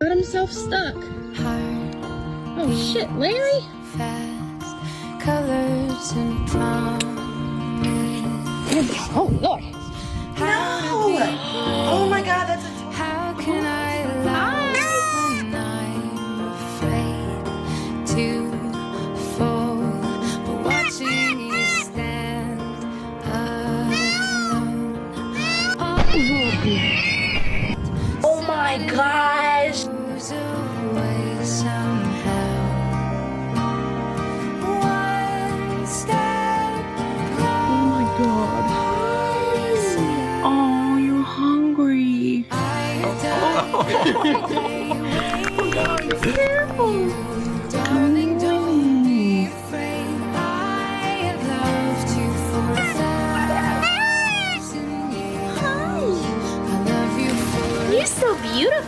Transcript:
Got himself stuck. Oh shit, Larry? Colors and promise. Oh Lord. No! Oh my God, that's a How can I love when I'm afraid to fall? But watching you stand alone. Oh my gosh! Goes away somehow. One step Oh my God. Oh, you're hungry. Careful. Darling, don't be afraid. I have loved you for 1,000 years. I love you for You're so beautiful.